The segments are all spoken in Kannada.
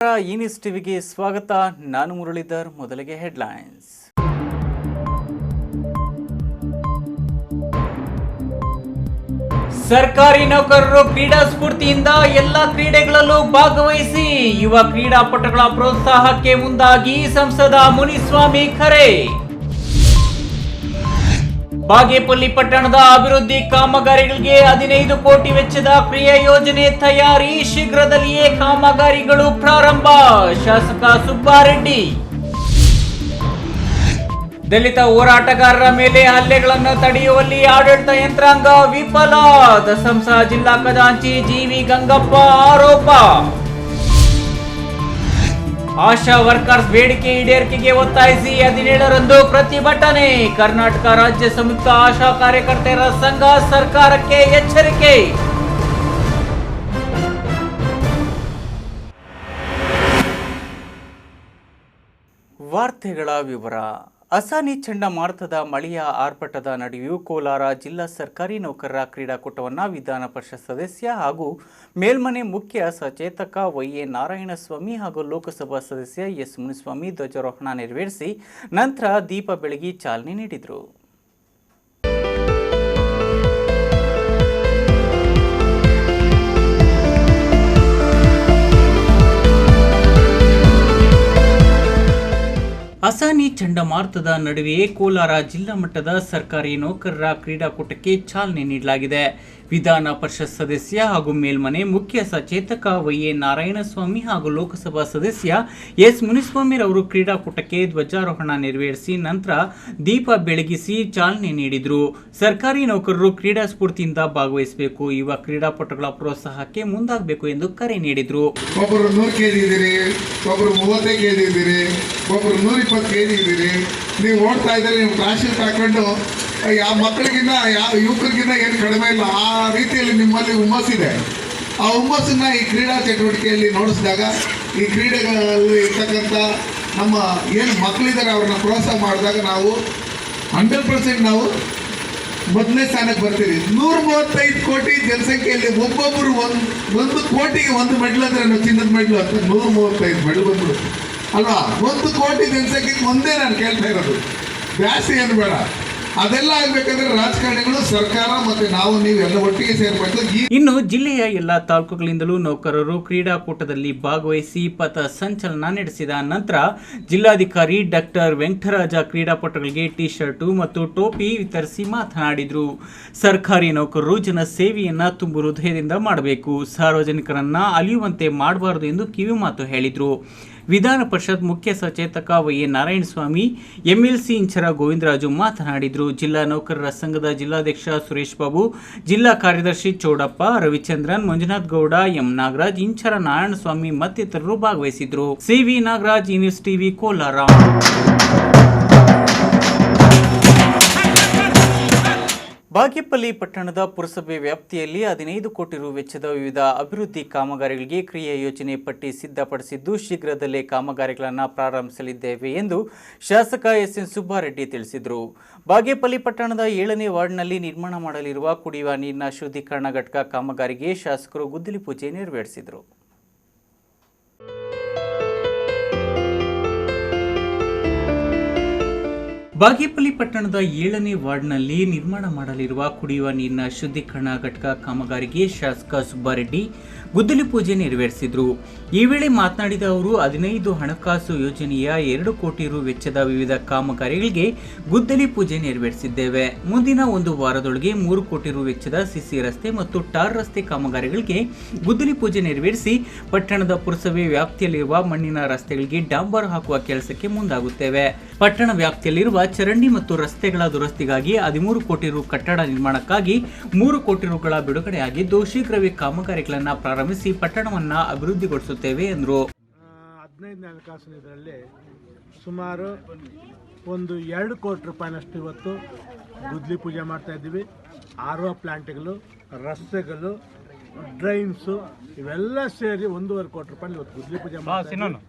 ಈ ನ್ಯೂಸ್ ಟಿವಿಗೆ ಸ್ವಾಗತ. ನಾನು ಮುರಳೀಧರ್. ಮೊದಲಿಗೆ ಹೆಡ್ಲೈನ್ಸ್. ಸರ್ಕಾರಿ ನೌಕರರು ಕ್ರೀಡಾ ಸ್ಫೂರ್ತಿಯಿಂದ ಎಲ್ಲ ಕ್ರೀಡೆಗಳಲ್ಲೂ ಭಾಗವಹಿಸಿ ಯುವ ಕ್ರೀಡಾಪಟುಗಳ ಪ್ರೋತ್ಸಾಹಕ್ಕೆ ಮುಂದಾಗಿ ಸಂಸದ ಮುನಿಸ್ವಾಮಿ ಕರೆ. ಬಾಗೇಪಲ್ಲಿ ಪಟ್ಟಣದ ಅಭಿವೃದ್ಧಿ ಕಾಮಗಾರಿಗಳಿಗೆ 15 ಕೋಟಿ ವೆಚ್ಚದ ಕ್ರಿಯಾ ಯೋಜನೆ ತಯಾರಿ, ಶೀಘ್ರದಲ್ಲಿಯೇ ಕಾಮಗಾರಿಗಳು ಪ್ರಾರಂಭ. ಶಾಸಕ ಸುಬ್ಬಾರೆಡ್ಡಿ. ದಲಿತ ಹೋರಾಟಗಾರರ ಮೇಲೆ ಹಲ್ಲೆಗಳನ್ನು ತಡೆಯುವಲ್ಲಿ ಆಡಳಿತ ಯಂತ್ರಾಂಗ ವಿಫಲ. ದಸಂಸ ಜಿಲ್ಲಾ ಖಜಾಂಚಿ ಜಿವಿ ಗಂಗಪ್ಪ ಆರೋಪ. ಆಶಾ ವರ್ಕರ್ಸ್ ಬೇಡಿಕೆ ಈಡೇರಿಕೆಗೆ ಒತ್ತಾಯಿಸಿ 17ರಂದು ಪ್ರತಿಭಟನೆ. ಕರ್ನಾಟಕ ರಾಜ್ಯ ಸಂಯುಕ್ತ ಆಶಾ ಕಾರ್ಯಕರ್ತರ ಸಂಘ ಸರ್ಕಾರಕ್ಕೆ ಎಚ್ಚರಿಕೆ. ವಾರ್ತೆಗಳ ವಿವರ. ಅಸಾನಿ ಚಂಡಮಾರುತದ ಮಳೆಯ ಆರ್ಭಟದ ನಡುವೆಯೂ ಕೋಲಾರ ಜಿಲ್ಲಾ ಸರ್ಕಾರಿ ನೌಕರರ ಕ್ರೀಡಾಕೂಟವನ್ನು ವಿಧಾನ ಪರಿಷತ್ ಸದಸ್ಯ ಹಾಗೂ ಮೇಲ್ಮನೆ ಮುಖ್ಯ ಸಚೇತಕ ವೈ.ಎ. ನಾರಾಯಣಸ್ವಾಮಿ ಹಾಗೂ ಲೋಕಸಭಾ ಸದಸ್ಯ ಎಸ್. ಮುನಿಸ್ವಾಮಿ ಧ್ವಜಾರೋಹಣ ನೆರವೇರಿಸಿ ನಂತರ ದೀಪ ಬೆಳಗಿ ಚಾಲನೆ ನೀಡಿದರು. ಅಸಾನಿ ಚಂಡಮಾರುತದ ನಡುವೆಯೇ ಕೋಲಾರ ಜಿಲ್ಲಾ ಮಟ್ಟದ ಸರ್ಕಾರಿ ನೌಕರರ ಕ್ರೀಡಾಕೂಟಕ್ಕೆ ಚಾಲನೆ ನೀಡಲಾಗಿದೆ. ವಿಧಾನ ಪರಿಷತ್ ಸದಸ್ಯ ಹಾಗೂ ಮೇಲ್ಮನೆ ಮುಖ್ಯ ಸಚೇತಕ ವೈ.ಎ. ನಾರಾಯಣಸ್ವಾಮಿ ಹಾಗೂ ಲೋಕಸಭಾ ಸದಸ್ಯ ಎಸ್. ಮುನಿಸ್ವಾಮಿ ರವರು ಕ್ರೀಡಾಕೂಟಕ್ಕೆ ಧ್ವಜಾರೋಹಣ ನೆರವೇರಿಸಿ ನಂತರ ದೀಪ ಬೆಳಗಿಸಿ ಚಾಲನೆ ನೀಡಿದರು. ಸರ್ಕಾರಿ ನೌಕರರು ಕ್ರೀಡಾ ಸ್ಫೂರ್ತಿಯಿಂದ ಭಾಗವಹಿಸಬೇಕು, ಯುವ ಕ್ರೀಡಾಪಟುಗಳ ಪ್ರೋತ್ಸಾಹಕ್ಕೆ ಮುಂದಾಗಬೇಕು ಎಂದು ಕರೆ ನೀಡಿದರು. ಒಬ್ಬರು 100 kg ಇದ್ದೀರಿ, ಒಬ್ಬರು 30 kg ಇದ್ದೀರಿ, ಒಬ್ಬರು 120 kg ಇದ್ದೀರಿ. ನೀವು ಓಡ್ತಾ ಇದ್ದರೆ ನೀವು ಕ್ಲಾಸಿಗೆ ಹಾಕೊಂಡು ಯಾವ ಮಕ್ಕಳಿಗಿನ್ನ ಯಾವ ಯುವಕರಿಗಿನ್ನ ಏನು ಕಡಿಮೆ ಇಲ್ಲ. ಆ ರೀತಿಯಲ್ಲಿ ನಿಮ್ಮಲ್ಲಿ ಹುಮ್ಮಸ್ಸಿದೆ. ಆ ಹುಮ್ಮಸ್ಸನ್ನು ಈ ಕ್ರೀಡಾ ಚಟುವಟಿಕೆಯಲ್ಲಿ ನೋಡಿಸಿದಾಗ ಈ ಕ್ರೀಡೆಗಳಲ್ಲಿ ಇರ್ತಕ್ಕಂಥ ನಮ್ಮ ಏನು ಮಕ್ಕಳಿದ್ದಾರೆ ಅವ್ರನ್ನ ಪ್ರೋತ್ಸಾಹ ಮಾಡಿದಾಗ ನಾವು 100% ನಾವು ಮೊದಲನೇ ಸ್ಥಾನಕ್ಕೆ ಬರ್ತೀವಿ. 135 ಕೋಟಿ ಜನಸಂಖ್ಯೆಯಲ್ಲಿ ಒಬ್ಬೊಬ್ಬರು ಒಂದು ಕೋಟಿಗೆ ಒಂದು ಮೆಡಲ್ ಅಂದರೆ ನಾವು ಚಿನ್ನದ ಮೆಡಲ್ ಅಂತ 135 ಮೆಡಲ್ ಬಂದ್ಬಿಡುತ್ತೆ ಅಲ್ವಾ. 1 ಕೋಟಿ ಜನಸಂಖ್ಯೆಗೆ ಒಂದೇ ನಾನು ಕೇಳ್ತಾ ಇರೋದು. ಜಾಸ್ತಿ ಏನು ಬೇಡ. ಅದೆಲ್ಲ ಆಗ್ಬೇಕಂದ್ರೆ ರಾಜಕಾರಣಿಗಳು, ಸರ್ಕಾರ ಮತ್ತೆ ನಾವು ನೀವೆಲ್ಲ ಒಟ್ಟಿಗೆ ಸೇರ್ಬೇಕು. ಇನ್ನು ಜಿಲ್ಲೆಯ ಎಲ್ಲಾ ತಾಲೂಕುಗಳಿಂದಲೂ ನೌಕರರು ಕ್ರೀಡಾಕೂಟದಲ್ಲಿ ಭಾಗವಹಿಸಿ ಪಥ ಸಂಚಲನ ನಡೆಸಿದ ನಂತರ ಜಿಲ್ಲಾಧಿಕಾರಿ ಡಾಕ್ಟರ್ ವೆಂಕಟರಾಜ ಕ್ರೀಡಾಪಟುಗಳಿಗೆ ಟಿ ಶರ್ಟು ಮತ್ತು ಟೋಪಿ ವಿತರಿಸಿ ಮಾತನಾಡಿದರು. ಸರ್ಕಾರಿ ನೌಕರರು ಜನ ಸೇವೆಯನ್ನ ತುಂಬು ಹೃದಯದಿಂದ ಮಾಡಬೇಕು, ಸಾರ್ವಜನಿಕರನ್ನ ಅಲಿಯುವಂತೆ ಮಾಡಬಾರದು ಎಂದು ಕಿವಿ ಮಾತು ಹೇಳಿದರು. ವಿಧಾನ ಪರಿಷತ್ ಮುಖ್ಯ ಸಚೇತಕ ವೈ.ಎ. ನಾರಾಯಣಸ್ವಾಮಿ, ಎಂಎಲ್ಸಿ ಇಂಚರ ಗೋವಿಂದರಾಜು ಮಾತನಾಡಿದರು. ಜಿಲ್ಲಾ ನೌಕರರ ಸಂಘದ ಜಿಲ್ಲಾಧ್ಯಕ್ಷ ಸುರೇಶ್ ಬಾಬು, ಜಿಲ್ಲಾ ಕಾರ್ಯದರ್ಶಿ ಚೌಡಪ್ಪ, ರವಿಚಂದ್ರನ್, ಮಂಜುನಾಥ್ ಗೌಡ, ಎಂ ನಾಗರಾಜ್, ಇಂಚರ ನಾರಾಯಣಸ್ವಾಮಿ ಮತ್ತಿತರರು ಭಾಗವಹಿಸಿದ್ರು. ಸಿ.ವಿ. ನಾಗರಾಜ್, ಈ ನ್ಯೂಸ್ ಟಿವಿ, ಕೋಲಾರ. ಬಾಗೇಪಲ್ಲಿ ಪಟ್ಟಣದ ಪುರಸಭೆ ವ್ಯಾಪ್ತಿಯಲ್ಲಿ 15 ಕೋಟಿ ರು ವೆಚ್ಚದ ವಿವಿಧ ಅಭಿವೃದ್ಧಿ ಕಾಮಗಾರಿಗಳಿಗೆ ಕ್ರಿಯಾ ಯೋಜನೆ ಪಟ್ಟಿ ಸಿದ್ಧಪಡಿಸಿದ್ದು ಶೀಘ್ರದಲ್ಲೇ ಕಾಮಗಾರಿಗಳನ್ನು ಪ್ರಾರಂಭಿಸಲಿದ್ದೇವೆ ಎಂದು ಶಾಸಕ ಎಸ್. ಎನ್. ಸುಬ್ಬಾರೆಡ್ಡಿ ತಿಳಿಸಿದರು. ಬಾಗೇಪಲ್ಲಿ ಪಟ್ಟಣದ 7ನೇ ವಾರ್ಡ್ನಲ್ಲಿ ನಿರ್ಮಾಣ ಮಾಡಲಿರುವ ಕುಡಿಯುವ ನೀರಿನ ಶುದ್ಧೀಕರಣ ಘಟಕ ಕಾಮಗಾರಿಗೆ ಶಾಸಕರು ಗುದ್ದಲಿ ಪೂಜೆ ನೆರವೇರಿಸಿದರು. ಬಾಗೇಪಲ್ಲಿ ಪಟ್ಟಣದ 7ನೇ ವಾರ್ಡ್ನಲ್ಲಿ ನಿರ್ಮಾಣ ಮಾಡಲಿರುವ ಕುಡಿಯುವ ನೀರಿನ ಶುದ್ಧೀಕರಣ ಘಟಕ ಕಾಮಗಾರಿಗೆ ಶಾಸಕ ಸುಬ್ಬಾರೆಡ್ಡಿ ಗುದ್ದಲಿ ಪೂಜೆ ನೆರವೇರಿಸಿದರು. ಈ ವೇಳೆ ಮಾತನಾಡಿದ ಅವರು 15 ಹಣಕಾಸು ಯೋಜನೆಯ 2 ಕೋಟಿ ರು ವೆಚ್ಚದ ವಿವಿಧ ಕಾಮಗಾರಿಗಳಿಗೆ ಗುದ್ದಲಿ ಪೂಜೆ ನೆರವೇರಿಸಿದ್ದೇವೆ. ಮುಂದಿನ 1 ವಾರದೊಳಗೆ 3 ಕೋಟಿ ರು ವೆಚ್ಚದ ಸಿಸಿ ರಸ್ತೆ ಮತ್ತು ಟಾರ್ ರಸ್ತೆ ಕಾಮಗಾರಿಗಳಿಗೆ ಗುದ್ದಲಿ ಪೂಜೆ ನೆರವೇರಿಸಿ ಪಟ್ಟಣದ ಪುರಸಭೆ ವ್ಯಾಪ್ತಿಯಲ್ಲಿರುವ ಮಣ್ಣಿನ ರಸ್ತೆಗಳಿಗೆ ಡಾಂಬರ್ ಹಾಕುವ ಕೆಲಸಕ್ಕೆ ಮುಂದಾಗುತ್ತೇವೆ. ಪಟ್ಟಣ ವ್ಯಾಪ್ತಿಯಲ್ಲಿರುವ ಚರಂಡಿ ಮತ್ತು ರಸ್ತೆಗಳ ದುರಸ್ತಿಗಾಗಿ 13 ಕೋಟಿ ರು ಕಟ್ಟಡ ನಿರ್ಮಾಣಕ್ಕಾಗಿ 3 ಕೋಟಿ ರುಗಳ ಬಿಡುಗಡೆಯಾಗಿದ್ದು ಶೀಘ್ರವೇ ಕಾಮಗಾರಿಗಳನ್ನು ಪ್ರಾರಂಭಿಸಿ ಪಟ್ಟಣವನ್ನು ಅಭಿವೃದ್ಧಿಗೊಳಿಸುತ್ತೇವೆ ಎಂದರು. 15ನೇ ಹಣಕಾಸಿನ ಇದರಲ್ಲಿ ಸುಮಾರು ಒಂದು 2 ಕೋಟಿ ರೂಪಾಯಿನಷ್ಟು ಇವತ್ತು ಗುದ್ದಲಿ ಪೂಜೆ ಮಾಡ್ತಾ ಇದ್ದೀವಿ. RO ಪ್ಲಾಂಟ್ಗಳು, ರಸ್ತೆಗಳು, ಡ್ರೈನ್ಸು ಇವೆಲ್ಲ ಸೇರಿ 1.5 ಕೋಟಿ ರೂಪಾಯಿ ಇವತ್ತು ಗುದ್ದಲಿ ಪೂಜೆ ಮಾಡ್ತಾ.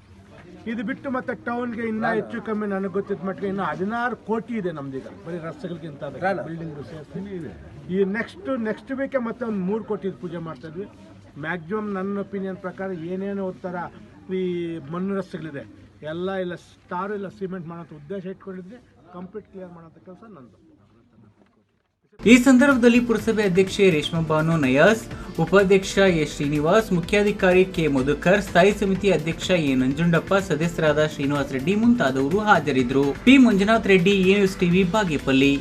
ಇದು ಬಿಟ್ಟು ಮತ್ತೆ ಟೌನ್ಗೆ ಇನ್ನೂ ಹೆಚ್ಚು ಕಮ್ಮಿ ನನಗೆ ಗೊತ್ತಿದ್ದ ಮಟ್ಟಿಗೆ ಇನ್ನೂ 16 ಕೋಟಿ ಇದೆ ನಮ್ದೀಗ ಬರೀ ರಸ್ತೆಗಳಿಗಿಂತ ಬಿಲ್ಡಿಂಗ್ ಸೇರಿಸ್ತೀನಿ ಇದೆ. ಈ ನೆಕ್ಸ್ಟ್ ವೀಕೆ ಮತ್ತೆ ಒಂದು 3 ಕೋಟಿ ಪೂಜೆ ಮಾಡ್ತಾ ಇದ್ವಿ. ಮ್ಯಾಕ್ಸಿಮಮ್ ನನ್ನ ಒಪಿನಿಯನ್ ಪ್ರಕಾರ ಏನೇನು ಥರ ಈ ಮಣ್ಣು ರಸ್ತೆಗಳಿದೆ ಎಲ್ಲ ಇಲ್ಲ ಸ್ಟಾರು ಇಲ್ಲ ಸಿಮೆಂಟ್ ಮಾಡೋಂಥ ಉದ್ದೇಶ ಇಟ್ಕೊಂಡಿದ್ರೆ ಕಂಪ್ಲೀಟ್ ಕ್ಲಿಯರ್ ಮಾಡೋಂಥ ಕೆಲಸ ನಂದು. ಈ ಸಂದರ್ಭದಲ್ಲಿ ಪುರಸಭೆ ಅಧ್ಯಕ್ಷೆ ರೇಷ್ಮಾ ಬಾನು ನಯಾಸ್, ಉಪಾಧ್ಯಕ್ಷ ಎಸ್ ಶ್ರೀನಿವಾಸ್, ಮುಖ್ಯಾಧಿಕಾರಿ ಕೆ ಮಧುಕರ್, ಸ್ಥಾಯಿ ಸಮಿತಿ ಅಧ್ಯಕ್ಷ ಎ ನಂಜುಂಡಪ್ಪ, ಸದಸ್ಯರಾದ ಶ್ರೀನಿವಾಸ್ ರೆಡ್ಡಿ ಮುಂತಾದವರು ಹಾಜರಿದ್ದರು. P Manjunath Reddy, Enews TV, Bagepalli.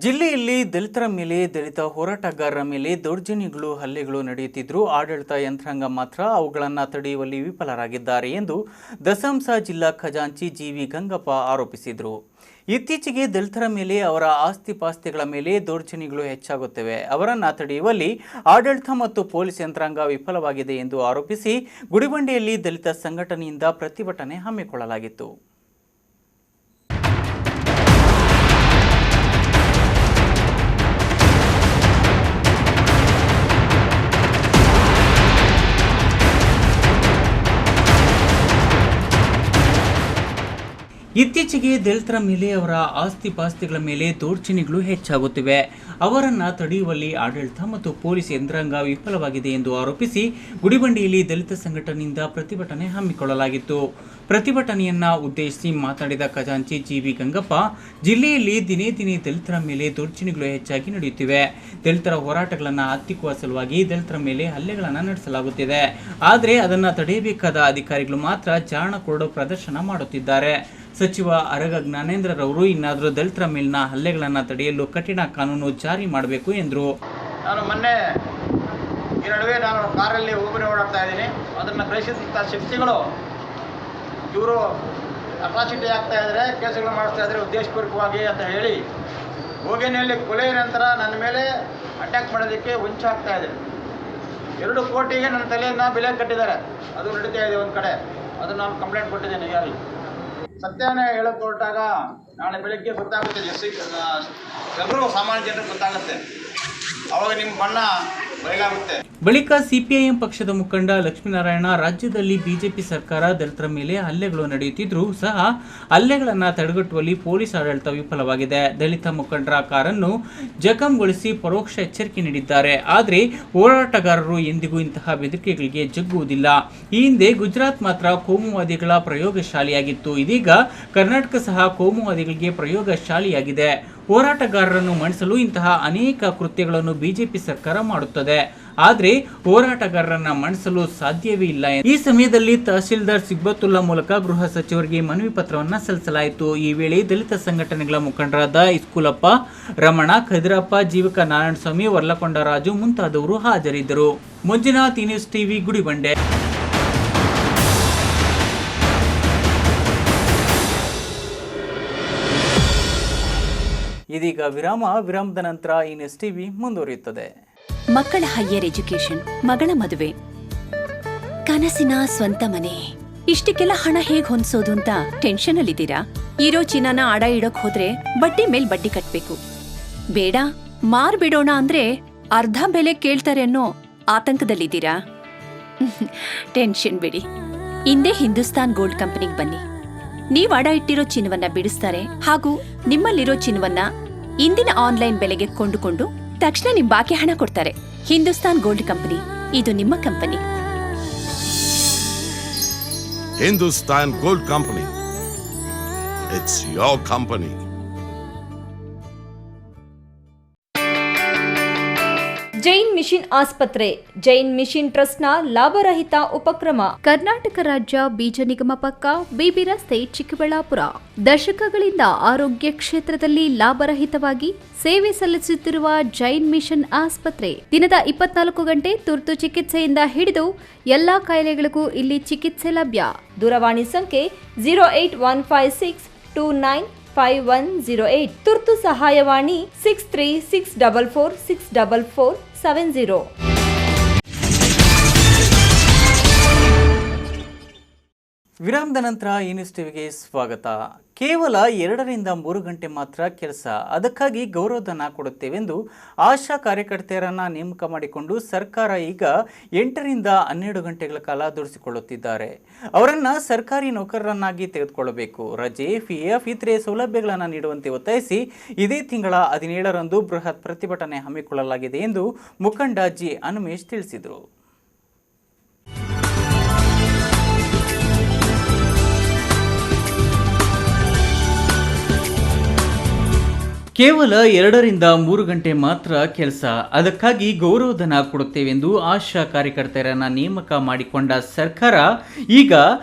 ಜಿಲ್ಲೆಯಲ್ಲಿ ದಲಿತರ ಮೇಲೆ, ದಲಿತ ಹೋರಾಟಗಾರರ ಮೇಲೆ ದೌರ್ಜನ್ಯಗಳು, ಹಲ್ಲೆಗಳು ನಡೆಯುತ್ತಿದ್ದರೂ ಆಡಳಿತ ಯಂತ್ರಾಂಗ ಮಾತ್ರ ಅವುಗಳನ್ನು ತಡೆಯುವಲ್ಲಿ ವಿಫಲರಾಗಿದ್ದಾರೆ ಎಂದು ದಸಂಸ ಜಿಲ್ಲಾ ಖಜಾಂಚಿ ಜಿವಿ ಗಂಗಪ್ಪ ಆರೋಪಿಸಿದರು. ಇತ್ತೀಚೆಗೆ ದಲಿತರ ಮೇಲೆ, ಅವರ ಆಸ್ತಿಪಾಸ್ತಿಗಳ ಮೇಲೆ ದೌರ್ಜನ್ಯಗಳು ಹೆಚ್ಚಾಗುತ್ತಿವೆ. ಅವರನ್ನು ತಡೆಯುವಲ್ಲಿ ಆಡಳಿತ ಮತ್ತು ಪೊಲೀಸ್ ಯಂತ್ರಾಂಗ ವಿಫಲವಾಗಿದೆ ಎಂದು ಆರೋಪಿಸಿ ಗುಡಿಬಂಡೆಯಲ್ಲಿ ದಲಿತ ಸಂಘಟನೆಯಿಂದ ಪ್ರತಿಭಟನೆ ಹಮ್ಮಿಕೊಳ್ಳಲಾಗಿತ್ತು. ಇತ್ತೀಚೆಗೆ ದಲಿತರ ಮೇಲೆ, ಅವರ ಆಸ್ತಿಪಾಸ್ತಿಗಳ ಮೇಲೆ ದೌರ್ಜನ್ಯಗಳು ಹೆಚ್ಚಾಗುತ್ತಿವೆ. ಅವರನ್ನು ತಡೆಯುವಲ್ಲಿ ಆಡಳಿತ ಮತ್ತು ಪೊಲೀಸ್ ಯಂತ್ರಾಂಗ ವಿಫಲವಾಗಿದೆ ಎಂದು ಆರೋಪಿಸಿ ಗುಡಿಬಂಡೆಯಲ್ಲಿ ದಲಿತ ಸಂಘಟನೆಯಿಂದ ಪ್ರತಿಭಟನೆ ಹಮ್ಮಿಕೊಳ್ಳಲಾಗಿತ್ತು. ಪ್ರತಿಭಟನೆಯನ್ನ ಉದ್ದೇಶಿಸಿ ಮಾತನಾಡಿದ ಖಜಾಂಚಿ ಜಿವಿ ಗಂಗಪ್ಪ, ಜಿಲ್ಲೆಯಲ್ಲಿ ದಿನೇ ದಿನೇ ದಲಿತರ ಮೇಲೆ ದೌರ್ಜನ್ಯಗಳು ಹೆಚ್ಚಾಗಿ ನಡೆಯುತ್ತಿವೆ. ದಲಿತರ ಹೋರಾಟಗಳನ್ನು ಹತ್ತಿಕ್ಕುವ ಸಲುವಾಗಿ ದಲಿತರ ಮೇಲೆ ಹಲ್ಲೆಗಳನ್ನು ನಡೆಸಲಾಗುತ್ತಿದೆ. ಆದರೆ ಅದನ್ನು ತಡೆಯಬೇಕಾದ ಅಧಿಕಾರಿಗಳು ಮಾತ್ರ ಜಾಣ ಕೊರಡು ಪ್ರದರ್ಶನ ಮಾಡುತ್ತಿದ್ದಾರೆ. ಸಚಿವ ಅರಗ ಜ್ಞಾನೇಂದ್ರರವರು ಇನ್ನಾದರೂ ದಲಿತರ ಮೇಲಿನ ಹಲ್ಲೆಗಳನ್ನು ತಡೆಯಲು ಕಠಿಣ ಕಾನೂನು ಜಾರಿ ಮಾಡಬೇಕು ಎಂದರು. ನಾನು ಮೊನ್ನೆ ಈ ನಡುವೆ ನಾನು ಕಾರಲ್ಲಿ ಒಬ್ಬನೇ ಓಡಾಡ್ತಾ ಇದ್ದೀನಿ. ಅದನ್ನು ಗ್ರಹಿಸಿದಂಥ ಶಕ್ತಿಗಳು ಇವರು ಅಟ್ರಾಸಿಟಿ ಆಗ್ತಾ ಇದ್ದಾರೆ, ಕೇಸುಗಳು ಮಾಡಿಸ್ತಾ ಇದ್ದಾರೆ ಉದ್ದೇಶಪೂರ್ವಕವಾಗಿ ಅಂತ ಹೇಳಿ ಹೋಗೇನಿಯಲ್ಲಿ ಕೊಲೆ ನಂತರ ನನ್ನ ಮೇಲೆ ಅಟ್ಯಾಕ್ ಮಾಡೋದಕ್ಕೆ ಹೊಂಚಾಗ್ತಾ ಇದೆ. 2 ಕೋಟಿಗೆ ನನ್ನ ತಲೆಯನ್ನು ಬೆಲೆ ಕಟ್ಟಿದ್ದಾರೆ. ಅದು ನಡೀತಾ ಇದೆ ಒಂದು ಕಡೆ. ಅದನ್ನು ನಾನು ಕಂಪ್ಲೇಂಟ್ ಕೊಟ್ಟಿದ್ದೇನೆ. ಈಗಾಗಲೇ ಸತ್ಯನೇ ಹೇಳೋಕ್ಕೆ ಹೊರಟಾಗ ನಾಳೆ ಬೆಳಗ್ಗೆ ಗೊತ್ತಾಗುತ್ತೆ, ಎಲ್ಲರೂ ಸಾಮಾನ್ಯ ಜನರಿಗೆ ಗೊತ್ತಾಗುತ್ತೆ. ಅವಾಗ ನಿಮ್ಮ ಬಣ್ಣ ಬಯಲಾಗುತ್ತೆ. ಬಳಿಕ ಸಿಪಿಐಎಂ ಪಕ್ಷದ ಮುಖಂಡ ಲಕ್ಷ್ಮೀನಾರಾಯಣ, ರಾಜ್ಯದಲ್ಲಿ ಬಿಜೆಪಿ ಸರ್ಕಾರ ದಲಿತರ ಮೇಲೆ ಹಲ್ಲೆಗಳು ನಡೆಯುತ್ತಿದ್ರೂ ಸಹ ಹಲ್ಲೆಗಳನ್ನು ತಡೆಗಟ್ಟುವಲ್ಲಿ ಪೊಲೀಸ್ ಆಡಳಿತ ವಿಫಲವಾಗಿದೆ. ದಲಿತ ಮುಖಂಡರ ಕಾರನ್ನು ಜಖಂಗೊಳಿಸಿ ಪರೋಕ್ಷ ಎಚ್ಚರಿಕೆ ನೀಡಿದ್ದಾರೆ. ಆದರೆ ಹೋರಾಟಗಾರರು ಎಂದಿಗೂ ಇಂತಹ ಬೆದರಿಕೆಗಳಿಗೆ ಜಗ್ಗುವುದಿಲ್ಲ. ಈ ಹಿಂದೆ ಗುಜರಾತ್ ಮಾತ್ರ ಕೋಮುವಾದಿಗಳ ಪ್ರಯೋಗಶಾಲೆಯಾಗಿತ್ತು. ಇದೀಗ ಕರ್ನಾಟಕ ಸಹ ಕೋಮುವಾದಿಗಳಿಗೆ ಪ್ರಯೋಗಶಾಲೆಯಾಗಿದೆ. ಹೋರಾಟಗಾರರನ್ನು ಮಣಿಸಲು ಇಂತಹ ಅನೇಕ ಕೃತ್ಯಗಳನ್ನು ಬಿಜೆಪಿ ಸರ್ಕಾರ ಮಾಡುತ್ತದೆ. ಆದರೆ ಹೋರಾಟಗಾರರನ್ನ ಮಣಿಸಲು ಸಾಧ್ಯವೇ ಇಲ್ಲ. ಈ ಸಮಯದಲ್ಲಿ ತಹಶೀಲ್ದಾರ್ ಸಿಗ್ಬತುಲ್ಲಾ ಮೂಲಕ ಗೃಹ ಸಚಿವರಿಗೆ ಮನವಿ ಪತ್ರವನ್ನು ಸಲ್ಲಿಸಲಾಯಿತು. ಈ ವೇಳೆ ದಲಿತ ಸಂಘಟನೆಗಳ ಮುಖಂಡರಾದ ಇಸ್ಕೂಲಪ್ಪ, ರಮಣ, ಖದಿರಪ್ಪ, ಜೀವಕ ನಾರಾಯಣಸ್ವಾಮಿ, ವರ್ಲಕೊಂಡ ರಾಜು ಮುಂತಾದವರು ಹಾಜರಿದ್ದರು. Manjunath, news TV, Gudibande. ಇದೀಗ ವಿರಾಮದ ನಂತರ ನ್ಯೂಸ್ ಟಿವಿ ಮುಂದುವರಿಯುತ್ತದೆ. ಮಕ್ಕಳ ಹೈಯರ್ ಎಜುಕೇಶನ್, ಮಗಳ ಮದುವೆ, ಕನಸಿನ ಸ್ವಂತ ಮನೆ, ಇಷ್ಟಕ್ಕೆಲ್ಲ ಹಣ ಹೇಗ್ ಹೊಂದಿಸೋದು ಅಂತ ಟೆನ್ಷನ್ ಅಲ್ಲಿದ್ದೀರಾ? ಇರೋ ಚಿನ್ನನ ಅಡ ಇಡೋಕ್ ಹೋದ್ರೆ ಬಡ್ಡಿ ಮೇಲ್ ಬಡ್ಡಿ ಕಟ್ಬೇಕು. ಬೇಡ, ಮಾರ್ಬಿಡೋಣ ಅಂದ್ರೆ ಅರ್ಧ ಬೆಲೆ ಕೇಳ್ತಾರೆ ಅನ್ನೋ ಆತಂಕದಲ್ಲಿದ್ದೀರಾ? ಟೆನ್ಷನ್ ಬಿಡಿ, ಇಂದೇ ಹಿಂದೂಸ್ತಾನ್ ಗೋಲ್ಡ್ ಕಂಪನಿಗೆ ಬನ್ನಿ. ನೀವ್ ಅಡ ಇಟ್ಟಿರೋ ಚಿನ್ನವನ್ನ ಬಿಡಿಸ್ತಾರೆ ಹಾಗೂ ನಿಮ್ಮಲ್ಲಿರೋ ಚಿನ್ನವನ್ನ ಇಂದಿನ ಆನ್ಲೈನ್ ಬೆಲೆಗೆ ಕೊಂಡುಕೊಂಡು ತಕ್ಷಣ ನಿಮ್ ಬಾಕಿ ಹಣ ಕೊಡ್ತಾರೆ. ಹಿಂದೂಸ್ತಾನ್ ಗೋಲ್ಡ್ ಕಂಪನಿ, ಇದು ನಿಮ್ಮ company. Hindustan gold company, it's your company. Jain mission ಆಸ್ಪತ್ರೆ, ಜೈನ್ ಮಿಷನ್ ಟ್ರಸ್ಟ್ನ ಲಾಭರಹಿತ ಉಪಕ್ರಮ. ಕರ್ನಾಟಕ ರಾಜ್ಯ ಬೀಜ ನಿಗಮ ಪಕ್ಕ, ಬಿಬಿ ರಸ್ತೆ, ಚಿಕ್ಕಬಳ್ಳಾಪುರ. ದಶಕಗಳಿಂದ ಆರೋಗ್ಯ ಕ್ಷೇತ್ರದಲ್ಲಿ ಲಾಭರಹಿತವಾಗಿ ಸೇವೆ ಸಲ್ಲಿಸುತ್ತಿರುವ ಜೈನ್ ಮಿಷನ್ ಆಸ್ಪತ್ರೆ ದಿನದ 24 ಗಂಟೆ ತುರ್ತು ಚಿಕಿತ್ಸೆಯಿಂದ ಹಿಡಿದು ಎಲ್ಲಾ ಕಾಯಿಲೆಗಳಿಗೂ ಇಲ್ಲಿ ಚಿಕಿತ್ಸೆ ಲಭ್ಯ. ದೂರವಾಣಿ ಸಂಖ್ಯೆ 08156295108. ತುರ್ತು ಸಹಾಯವಾಣಿ 6364464470. ವಿರಾಮದ ನಂತರ ಈ ನ್ಯೂಸ್ ಟಿವಿಗೆ ಸ್ವಾಗತ. ಕೇವಲ 2-3 ಗಂಟೆ ಮಾತ್ರ ಕೆಲಸ, ಅದಕ್ಕಾಗಿ ಗೌರವಧನ ಕೊಡುತ್ತೇವೆಂದು ಆಶಾ ಕಾರ್ಯಕರ್ತೆಯರನ್ನು ನೇಮಕ ಮಾಡಿಕೊಂಡು ಸರ್ಕಾರ ಈಗ 8-12 ಗಂಟೆಗಳ ಕಾಲ ದುಡಿಸಿಕೊಳ್ಳುತ್ತಿದ್ದಾರೆ. ಅವರನ್ನು ಸರ್ಕಾರಿ ನೌಕರರನ್ನಾಗಿ ತೆಗೆದುಕೊಳ್ಳಬೇಕು. ರಜೆ, PF ಇತರೆ ಸೌಲಭ್ಯಗಳನ್ನು ನೀಡುವಂತೆ ಒತ್ತಾಯಿಸಿ ಇದೇ ತಿಂಗಳ 17ರಂದು ಬೃಹತ್ ಪ್ರತಿಭಟನೆ ಹಮ್ಮಿಕೊಳ್ಳಲಾಗಿದೆ ಎಂದು ಮುಖಂಡ ಜಿ ಹನುಮೇಶ್ ತಿಳಿಸಿದರು. ಕೇವಲ 2-3 ಗಂಟೆ ಮಾತ್ರ ಕೆಲಸ, ಅದಕ್ಕಾಗಿ ಗೌರವಧನ ಕೊಡುತ್ತೇವೆಂದು ಆಶಾ ಕಾರ್ಯಕರ್ತೆಯರನ್ನು ನೇಮಕ ಮಾಡಿಕೊಂಡ ಸರ್ಕಾರ ಈಗ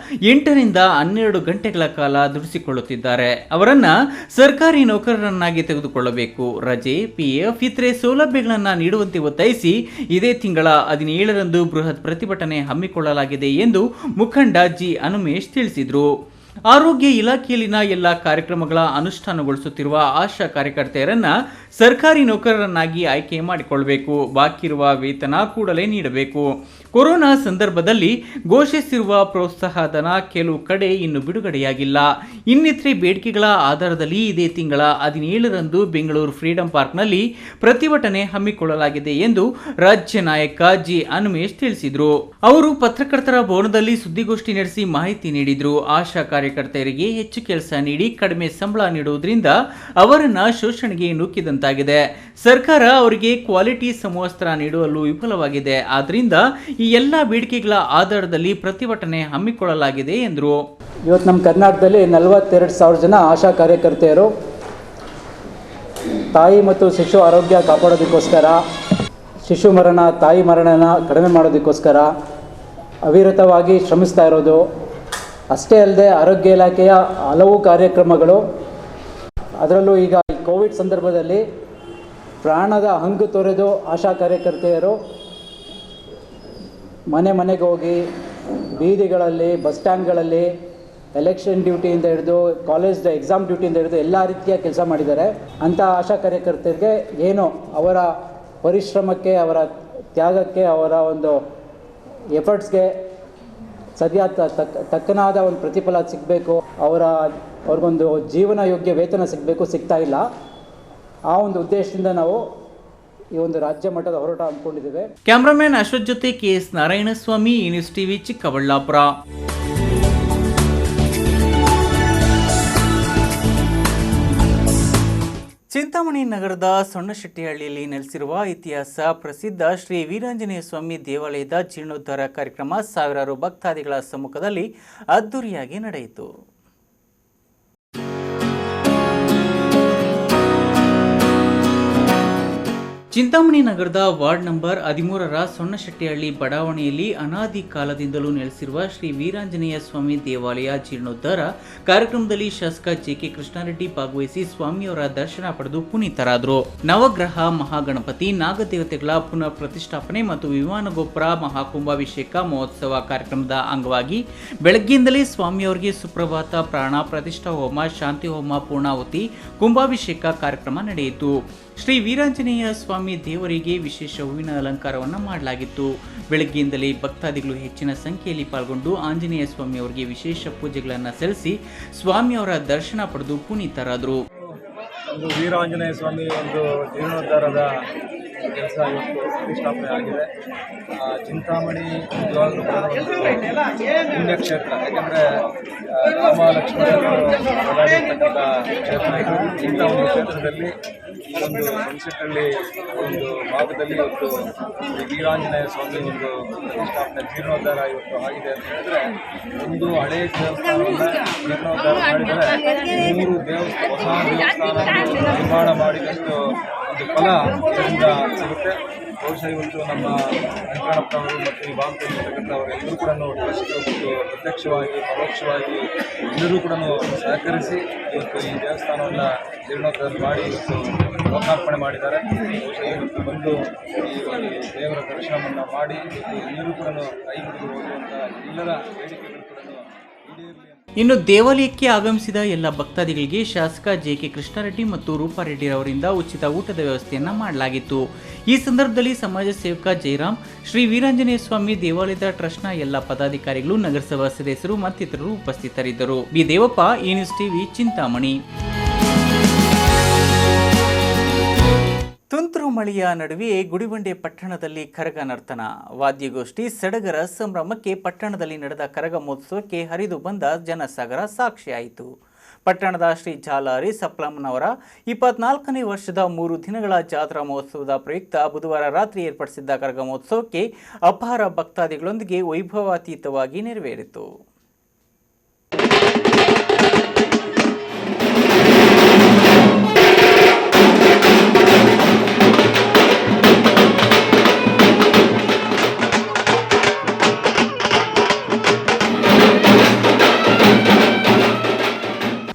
8-12 ಗಂಟೆಗಳ ಕಾಲ ದುಡಿಸಿಕೊಳ್ಳುತ್ತಿದ್ದಾರೆ. ಅವರನ್ನು ಸರ್ಕಾರಿ ನೌಕರರನ್ನಾಗಿ ತೆಗೆದುಕೊಳ್ಳಬೇಕು. ರಜೆ, PF ಇತರೆ ಸೌಲಭ್ಯಗಳನ್ನು ನೀಡುವಂತೆ ಒತ್ತಾಯಿಸಿ ಇದೇ ತಿಂಗಳ 17ರಂದು ಬೃಹತ್ ಪ್ರತಿಭಟನೆ ಹಮ್ಮಿಕೊಳ್ಳಲಾಗಿದೆ ಎಂದು ಮುಖಂಡ ಜಿ ಹನುಮೇಶ್ ತಿಳಿಸಿದರು. ಆರೋಗ್ಯ ಇಲಾಖೆಯಲ್ಲಿನ ಎಲ್ಲ ಕಾರ್ಯಕ್ರಮಗಳ ಅನುಷ್ಠಾನಗೊಳಿಸುತ್ತಿರುವ ಆಶಾ ಕಾರ್ಯಕರ್ತೆಯರನ್ನ ಸರ್ಕಾರಿ ನೌಕರರನ್ನಾಗಿ ಆಯ್ಕೆ ಮಾಡಿಕೊಳ್ಳಬೇಕು. ಬಾಕಿ ಇರುವ ವೇತನ ಕೂಡಲೇ ನೀಡಬೇಕು. ಕೊರೋನಾ ಸಂದರ್ಭದಲ್ಲಿ ಘೋಷಿಸಿರುವ ಪ್ರೋತ್ಸಾಹಧನ ಕೆಲವು ಕಡೆ ಇನ್ನು ಬಿಡುಗಡೆಯಾಗಿಲ್ಲ. ಇನ್ನಿತರೆ ಬೇಡಿಕೆಗಳ ಆಧಾರದಲ್ಲಿ ಇದೇ ತಿಂಗಳ 17ರಂದು ಬೆಂಗಳೂರು ಫ್ರೀಡಂ ಪಾರ್ಕ್ನಲ್ಲಿ ಪ್ರತಿಭಟನೆ ಹಮ್ಮಿಕೊಳ್ಳಲಾಗಿದೆ ಎಂದು ರಾಜ್ಯ ನಾಯಕ ಜಿ ಹನುಮೇಶ್ ತಿಳಿಸಿದರು. ಅವರು ಪತ್ರಕರ್ತರ ಭವನದಲ್ಲಿ ಸುದ್ದಿಗೋಷ್ಠಿ ನಡೆಸಿ ಮಾಹಿತಿ ನೀಡಿದರು. ಆಶಾ ಕಾರ್ಯಕರ್ತೆಯರಿಗೆ ಹೆಚ್ಚು ಕೆಲಸ ನೀಡಿ ಕಡಿಮೆ ಸಂಬಳ ನೀಡುವುದರಿಂದ ಅವರನ್ನ ಶೋಷಣೆಗೆ ನೂಕಿದಂತಾಗಿದೆ. ಸರ್ಕಾರ ಅವರಿಗೆ ಕ್ವಾಲಿಟಿ ಸಮವಸ್ತ್ರ ನೀಡುವಲ್ಲೂ ವಿಫಲವಾಗಿದೆ. ಆದ್ದರಿಂದ ಈ ಎಲ್ಲ ಬೇಡಿಕೆಗಳ ಆಧಾರದಲ್ಲಿ ಪ್ರತಿಭಟನೆ ಹಮ್ಮಿಕೊಳ್ಳಲಾಗಿದೆ ಎಂದರು. ಇವತ್ತು ನಮ್ಮ ಕರ್ನಾಟಕದಲ್ಲಿ 42,000 ಜನ ಆಶಾ ಕಾರ್ಯಕರ್ತೆಯರು ತಾಯಿ ಮತ್ತು ಶಿಶು ಆರೋಗ್ಯ ಕಾಪಾಡೋದಕ್ಕೋಸ್ಕರ, ಶಿಶು ಮರಣ, ತಾಯಿ ಮರಣನ ಕಡಿಮೆ ಮಾಡೋದಕ್ಕೋಸ್ಕರ ಅವಿರತವಾಗಿ ಶ್ರಮಿಸ್ತಾ ಇರೋದು. ಅಷ್ಟೇ ಅಲ್ಲದೆ ಆರೋಗ್ಯ ಇಲಾಖೆಯ ಹಲವು ಕಾರ್ಯಕ್ರಮಗಳು, ಅದರಲ್ಲೂ ಈಗ ಕೋವಿಡ್ ಸಂದರ್ಭದಲ್ಲಿ ಪ್ರಾಣದ ಹಂಗು ತೊರೆದು ಆಶಾ ಕಾರ್ಯಕರ್ತೆಯರು ಮನೆ ಮನೆಗೆ ಹೋಗಿ ಬೀದಿಗಳಲ್ಲಿ, ಬಸ್ ಸ್ಟ್ಯಾಂಡ್ಗಳಲ್ಲಿ, ಎಲೆಕ್ಷನ್ ಡ್ಯೂಟಿಯಿಂದ ಹಿಡಿದು ಕಾಲೇಜ್ ಎಕ್ಸಾಮ್ ಡ್ಯೂಟಿಯಿಂದ ಹಿಡಿದು ಎಲ್ಲ ರೀತಿಯ ಕೆಲಸ ಮಾಡಿದ್ದಾರೆ. ಅಂಥ ಆಶಾ ಕಾರ್ಯಕರ್ತರಿಗೆ ಏನು ಅವರ ಪರಿಶ್ರಮಕ್ಕೆ, ಅವರ ತ್ಯಾಗಕ್ಕೆ, ಅವರ ಒಂದು ಎಫರ್ಟ್ಸ್ಗೆ ಸರಿಯಾದ ತಕ್ಕನಾದ ಒಂದು ಪ್ರತಿಫಲ ಸಿಗಬೇಕು, ಅವ್ರಿಗೊಂದು ಜೀವನ ಯೋಗ್ಯ ವೇತನ ಸಿಗಬೇಕು, ಸಿಗ್ತಾ ಇಲ್ಲ. ಆ ಒಂದು ಉದ್ದೇಶದಿಂದ ನಾವು ಈ ಒಂದು ರಾಜ್ಯ ಮಟ್ಟದ ಹೋರಾಟ ಹಮ್ಮಿಕೊಂಡಿದ್ದೇವೆ. ಕ್ಯಾಮರಾಮನ್ ಅಶ್ವಥ್ ಜೊತೆ KS ನಾರಾಯಣಸ್ವಾಮಿ, ಈ ನ್ಯೂಸ್ ಟಿವಿ, ಚಿಕ್ಕಬಳ್ಳಾಪುರ. ಚಿಂತಾಮಣಿ ನಗರದ ಸೊಣ್ಣಶೆಟ್ಟಿಹಳ್ಳಿಯಲ್ಲಿ ನೆಲೆಸಿರುವ ಇತಿಹಾಸ ಪ್ರಸಿದ್ಧ ಶ್ರೀ ವೀರಾಂಜನೇಯ ಸ್ವಾಮಿ ದೇವಾಲಯದ ಜೀರ್ಣೋದ್ಧಾರ ಕಾರ್ಯಕ್ರಮ ಸಾವಿರಾರು ಭಕ್ತಾದಿಗಳ ಸಮ್ಮುಖದಲ್ಲಿ ಅದ್ದೂರಿಯಾಗಿ ನಡೆಯಿತು. ಚಿಂತಾಮಣಿ ನಗರದ ವಾರ್ಡ್ ನಂಬರ್ 13ರ ಸೊಣ್ಣಶೆಟ್ಟಿಹಳ್ಳಿ ಬಡಾವಣೆಯಲ್ಲಿ ಅನಾದಿ ಕಾಲದಿಂದಲೂ ನೆಲೆಸಿರುವ ಶ್ರೀ ವೀರಾಂಜನೇಯ ಸ್ವಾಮಿ ದೇವಾಲಯ ಜೀರ್ಣೋದ್ಧಾರ ಕಾರ್ಯಕ್ರಮದಲ್ಲಿ ಶಾಸಕ JK ಕೃಷ್ಣಾರೆಡ್ಡಿ ಭಾಗವಹಿಸಿ ಸ್ವಾಮಿಯವರ ದರ್ಶನ ಪಡೆದು ಪುನೀತರಾದರು. ನವಗ್ರಹ ಮಹಾಗಣಪತಿ, ನಾಗದೇವತೆಗಳ ಪುನಃ ಪ್ರತಿಷ್ಠಾಪನೆ ಮತ್ತು ವಿಮಾನ ಗೋಪುರ ಮಹಾಕುಂಭಾಭಿಷೇಕ ಮಹೋತ್ಸವ ಕಾರ್ಯಕ್ರಮದ ಅಂಗವಾಗಿ ಬೆಳಗ್ಗೆಯಿಂದಲೇ ಸ್ವಾಮಿಯವರಿಗೆ ಸುಪ್ರಭಾತ, ಪ್ರಾಣ ಪ್ರತಿಷ್ಠಾ ಹೋಮ, ಶಾಂತಿ ಹೋಮ, ಪೂರ್ಣಾಹುತಿ, ಕುಂಭಾಭಿಷೇಕ ಕಾರ್ಯಕ್ರಮ ನಡೆಯಿತು. ಶ್ರೀ ವೀರಾಂಜನೇಯ ಸ್ವಾಮಿ ದೇವರಿಗೆ ವಿಶೇಷ ಹೂವಿನ ಅಲಂಕಾರವನ್ನು ಮಾಡಲಾಗಿತ್ತು. ಬೆಳಗ್ಗೆಯಿಂದಲೇ ಭಕ್ತಾದಿಗಳು ಹೆಚ್ಚಿನ ಸಂಖ್ಯೆಯಲ್ಲಿ ಪಾಲ್ಗೊಂಡು ಆಂಜನೇಯ ಸ್ವಾಮಿ ಅವರಿಗೆ ವಿಶೇಷ ಪೂಜೆಗಳನ್ನು ಸಲ್ಲಿಸಿ ಸ್ವಾಮಿಯವರ ದರ್ಶನ ಪಡೆದು ಪುನೀತರಾದರು. ಒಂದು ವೀರಾಂಜನೇಯ ಸ್ವಾಮಿ ಒಂದು ಜೀರ್ಣೋದ್ಧಾರದ ಕೆಲಸ ಇವತ್ತು ಪ್ರತಿಷ್ಠಾಪನೆ ಆಗಿದೆ. ಚಿಂತಾಮಣಿ ನಿಜವಾಗ್ಲೂ ಪುಣ್ಯಕ್ಷೇತ್ರ, ಯಾಕೆಂದರೆ ರಾಮ ಲಕ್ಷ್ಮಣರು ಓಡಾಡಿರ್ತಕ್ಕಂಥ ಕ್ಷೇತ್ರ ಇದು. ಇಂಥ ಒಂದು ಕ್ಷೇತ್ರದಲ್ಲಿ ಈ ಒಂದು ಸೊಣ್ಣಶೆಟ್ಟಿಹಳ್ಳಿ ಒಂದು ಭಾಗದಲ್ಲಿ ಇವತ್ತು ವೀರಾಂಜನೇಯ ಸ್ವಾಮಿ ಒಂದು ಪ್ರತಿಷ್ಠಾಪನೆ ಜೀರ್ಣೋದ್ಧಾರ ಇವತ್ತು ಆಗಿದೆ ಅಂತ ಹೇಳಿದ್ರೆ, ಒಂದು ಹಳೆಯ ದೇವಸ್ಥಾನವನ್ನು ಜೀರ್ಣೋದ್ಧಾರ ಮಾಡಿದರೆ 3 ಹೊಸ ದೇವಸ್ಥಾನ ನಿರ್ಮಾಣ ಮಾಡಿದಷ್ಟು ಒಂದು ಫಲ ಇದರಿಂದ ಸಿಗುತ್ತೆ. ಬಹುಶಃ ಇವತ್ತು ನಮ್ಮ ವೆಂಕಟಪ್ಪನವರು ಮತ್ತು ಈ ಭಾಗದಲ್ಲಿರ್ತಕ್ಕಂಥವರು ಎಲ್ಲರೂ ಕೂಡ ಟ್ರಸ್ಟ್ ಮತ್ತು ಪ್ರತ್ಯಕ್ಷವಾಗಿ ಪರೋಕ್ಷವಾಗಿ ಎಲ್ಲರೂ ಕೂಡ ಸಹಕರಿಸಿ ಇವತ್ತು ಈ ದೇವಸ್ಥಾನವನ್ನು ಜೀರ್ಣೋದ್ಧಾರ ಮಾಡಿ ಇವತ್ತು ಲೋಕಾರ್ಪಣೆ ಮಾಡಿದ್ದಾರೆ. ಬಹುಶಃ ಇವತ್ತು ಬಂದು ಈ ದೇವರ ದರ್ಶನವನ್ನು ಮಾಡಿ ಎಲ್ಲರೂ ಕೂಡ ಕೈ ಹಿಡಿದು ಹೋಗುವಂಥ ಎಲ್ಲರ ಬೇಡಿಕೆಗಳು ಕೂಡ ಈಡೇರಲಿ ಅಂತ ಇನ್ನು ದೇವಾಲಯಕ್ಕೆ ಆಗಮಿಸಿದ ಎಲ್ಲ ಭಕ್ತಾದಿಗಳಿಗೆ ಶಾಸಕ ಜೆ.ಕೆ. ಕೃಷ್ಣಾರೆಡ್ಡಿ ಮತ್ತು ರೂಪಾರೆಡ್ಡಿ ಅವರಿಂದ ಉಚಿತ ಊಟದ ವ್ಯವಸ್ಥೆಯನ್ನ ಮಾಡಲಾಗಿತ್ತು. ಈ ಸಂದರ್ಭದಲ್ಲಿ ಸಮಾಜ ಸೇವಕ ಜಯರಾಮ್, ಶ್ರೀ ವೀರಾಂಜನೇಯ ಸ್ವಾಮಿ ದೇವಾಲಯದ ಟ್ರಸ್ಟ್ನ ಎಲ್ಲ ಪದಾಧಿಕಾರಿಗಳು, ನಗರಸಭಾ ಸದಸ್ಯರು ಮತ್ತಿತರರು ಉಪಸ್ಥಿತರಿದ್ದರು. ಬಿ ದೇವಪ್ಪ, ಈ ನ್ಯೂಸ್ ಟಿವಿ, ಚಿಂತಾಮಣಿ. ತುಂತುರು ಮಳೆಯ ನಡುವೆ ಗುಡಿಬಂಡೆ ಪಟ್ಟಣದಲ್ಲಿ ಕರಗ ನರ್ತನ, ವಾದ್ಯಗೋಷ್ಠಿ, ಸಡಗರ ಸಂಭ್ರಮಕ್ಕೆ ಪಟ್ಟಣದಲ್ಲಿ ನಡೆದ ಕರಗ ಮಹೋತ್ಸವಕ್ಕೆ ಹರಿದು ಬಂದ ಜನಸಾಗರ ಸಾಕ್ಷಿಯಾಯಿತು. ಪಟ್ಟಣದ ಶ್ರೀ ಜಾಲಾರಿ ಸಪ್ಲಮ್ಮನವರ 24ನೇ ವರ್ಷದ 3 ದಿನಗಳ ಜಾತ್ರಾ ಮಹೋತ್ಸವದ ಪ್ರಯುಕ್ತ ಬುಧವಾರ ರಾತ್ರಿ ಏರ್ಪಡಿಸಿದ್ದ ಕರಗ ಮಹೋತ್ಸವಕ್ಕೆ ಅಪಾರ ಭಕ್ತಾದಿಗಳೊಂದಿಗೆ ವೈಭವಾತೀತವಾಗಿ ನೆರವೇರಿತು.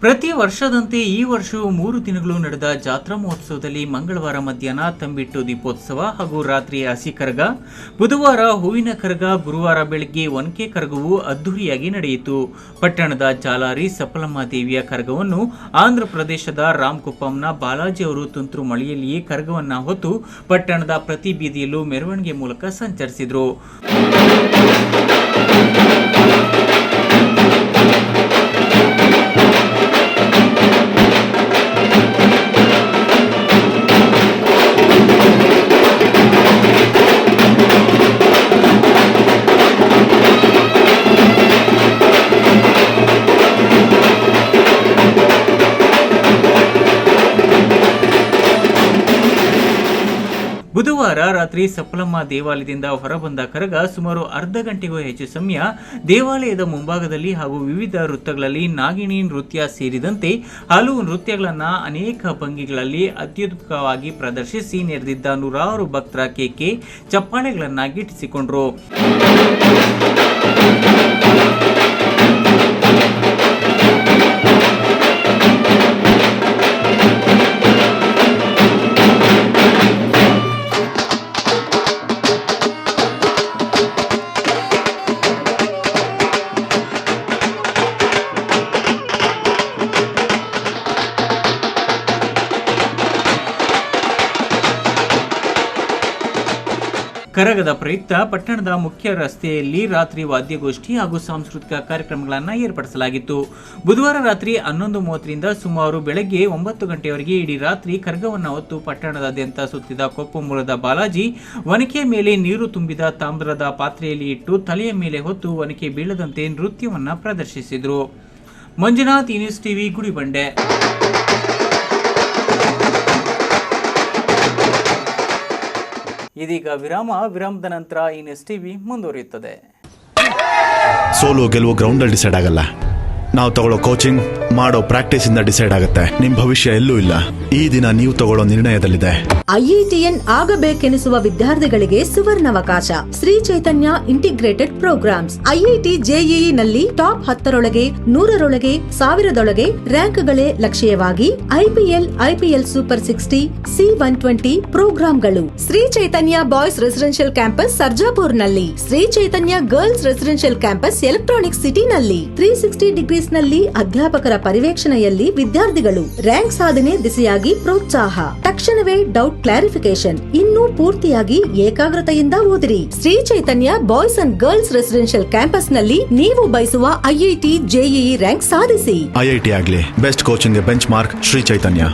ಪ್ರತಿ ವರ್ಷದಂತೆ ಈ ವರ್ಷವೂ 3 ದಿನಗಳು ನಡೆದ ಜಾತ್ರಾ ಮಹೋತ್ಸವದಲ್ಲಿ ಮಂಗಳವಾರ ಮಧ್ಯಾಹ್ನ ತಂಬಿಟ್ಟು ದೀಪೋತ್ಸವ ಹಾಗೂ ರಾತ್ರಿ ಹಸಿ ಕರಗ, ಬುಧವಾರ ಹೂವಿನ ಕರಗ, ಗುರುವಾರ ಬೆಳಗ್ಗೆ ಒನಕೆ ಕರಗವು ಅದ್ದೂರಿಯಾಗಿ ನಡೆಯಿತು. ಪಟ್ಟಣದ ಜಾಲಾರಿ ಸಪ್ಪಲಮ್ಮ ದೇವಿಯ ಕರಗವನ್ನು ಆಂಧ್ರ ಪ್ರದೇಶದ ರಾಮಕುಪ್ಪಂನ ಬಾಲಾಜಿ ಅವರು ತುಂತುರು ಮಳೆಯಲ್ಲಿಯೇ ಕರಗವನ್ನ ಹೊತ್ತು ಪಟ್ಟಣದ ಪ್ರತಿ ಬೀದಿಯಲ್ಲೂ ಮೆರವಣಿಗೆ ಮೂಲಕ ಸಂಚರಿಸಿದರು. ಬುಧವಾರ ರಾತ್ರಿ ಸಪ್ಪಲಮ್ಮ ದೇವಾಲಯದಿಂದ ಹೊರಬಂದ ಕರಗ ಸುಮಾರು ಅರ್ಧ ಗಂಟೆಗೂ ಹೆಚ್ಚು ಸಮಯ ದೇವಾಲಯದ ಮುಂಭಾಗದಲ್ಲಿ ಹಾಗೂ ವಿವಿಧ ವೃತ್ತಗಳಲ್ಲಿ ನಾಗಿಣಿ ನೃತ್ಯ ಸೇರಿದಂತೆ ಹಲವು ನೃತ್ಯಗಳನ್ನು ಅನೇಕ ಭಂಗಿಗಳಲ್ಲಿ ಅತ್ಯದ್ಭುತವಾಗಿ ಪ್ರದರ್ಶಿಸಿ ನೆರೆದಿದ್ದ ನೂರಾರು ಭಕ್ತರ ಕೇಕೆ ಚಪ್ಪಾಳೆಗಳನ್ನು ಗಿಟ್ಟಿಸಿಕೊಂಡರು. ಕರಗದ ಪ್ರಯುಕ್ತ ಪಟ್ಟಣದ ಮುಖ್ಯ ರಸ್ತೆಯಲ್ಲಿ ರಾತ್ರಿ ವಾದ್ಯಗೋಷ್ಠಿ ಹಾಗೂ ಸಾಂಸ್ಕೃತಿಕ ಕಾರ್ಯಕ್ರಮಗಳನ್ನು ಏರ್ಪಡಿಸಲಾಗಿತ್ತು. ಬುಧವಾರ ರಾತ್ರಿ 11:30ರಿಂದ ಸುಮಾರು ಬೆಳಗ್ಗೆ 9 ಗಂಟೆಯವರೆಗೆ ಇಡೀ ರಾತ್ರಿ ಕರಗವನ್ನು ಹೊತ್ತು ಪಟ್ಟಣದಾದ್ಯಂತ ಸುತ್ತಿದ ಕೊಪ್ಪು ಮೂಲದ ಬಾಲಾಜಿ ಒನಕೆ ಮೇಲೆ ನೀರು ತುಂಬಿದ ತಾಮ್ರದ ಪಾತ್ರೆಯಲ್ಲಿ ಇಟ್ಟು ತಲೆಯ ಮೇಲೆ ಹೊತ್ತು ಒನಕೆ ಬೀಳದಂತೆ ನೃತ್ಯವನ್ನು ಪ್ರದರ್ಶಿಸಿದರು. Manjunath, news TV, Gudibande. ಇದೀಗ ವಿರಾಮದ ನಂತರ ಈ ನ್ಯೂಸ್ ಟಿವಿ ಮುಂದುವರಿಯುತ್ತದೆ. ಸೋಲು ಗೆಲುವು ಗ್ರೌಂಡಲ್ಲಿ ಡಿಸೈಡ್ ಆಗಲ್ಲ, ನಾವು ತಗೊಳ್ಳೋ ಕೋಚಿಂಗ್, ಮಾಡೋ ಪ್ರಾಕ್ಟೀಸ್ ಇಂದ ಡಿಸೈಡ್ ಆಗುತ್ತೆ. ನಿಮ್ ಭವಿಷ್ಯ ಎಲ್ಲೂ ಇಲ್ಲ, ಈ ದಿನ ನೀವು ತಗೊಳ್ಳೋ ನಿರ್ಣಯದಲ್ಲಿದೆ. ಐಐಟಿಎನ್ ಆಗಬೇಕೆನಿಸುವ ವಿದ್ಯಾರ್ಥಿಗಳಿಗೆ ಸುವರ್ಣಾವಕಾಶ. Shri Chaitanya integrated programs. IIT JEE ನಲ್ಲಿ ಟಾಪ್ 10ರೊಳಗೆ 100ರೊಳಗೆ 1000ದೊಳಗೆ ರ್ಯಾಂಕ್ಗಳೇ ಲಕ್ಷ್ಯವಾಗಿ ಐಪಿಎಲ್ ಸೂಪರ್ 60 C120 ಪ್ರೋಗ್ರಾಂಗಳು. Shri Chaitanya boys residential campus Sarjapur ನಲ್ಲಿ, Shri Chaitanya girls residential campus electronic city ನಲ್ಲಿ 360 ಡಿಗ್ರೀಸ್ ನಲ್ಲಿ ಅಧ್ಯಾಪಕರ ಪರ್ಯವೇಕ್ಷಣೆಯಲ್ಲಿ ವಿದ್ಯಾರ್ಥಿಗಳು. ರ್ಯಾಂಕ್ ಸಾಧನೆ ದಿಸೆಯಾಗಿ ಪ್ರೋತ್ಸಾಹ. ತಕ್ಷಣವೇ ಡೌಟ್ ಕ್ಲಾರಿಫಿಕೇಶನ್. ಇನ್ನೂ ಪೂರ್ತಿಯಾಗಿ ಏಕಾಗ್ರತೆಯಿಂದ ಓದಿರಿ. Shri Chaitanya boys and girls residential campus ನಲ್ಲಿ ನೀವು ಬಯಸುವ ಐಐಟಿ ಜೆಇಇ ರ್ಯಾಂಕ್ ಸಾಧಿಸಿ. ಐಐಟಿ ಆಗ್ಲಿ, best coaching benchmark Shri Chaitanya.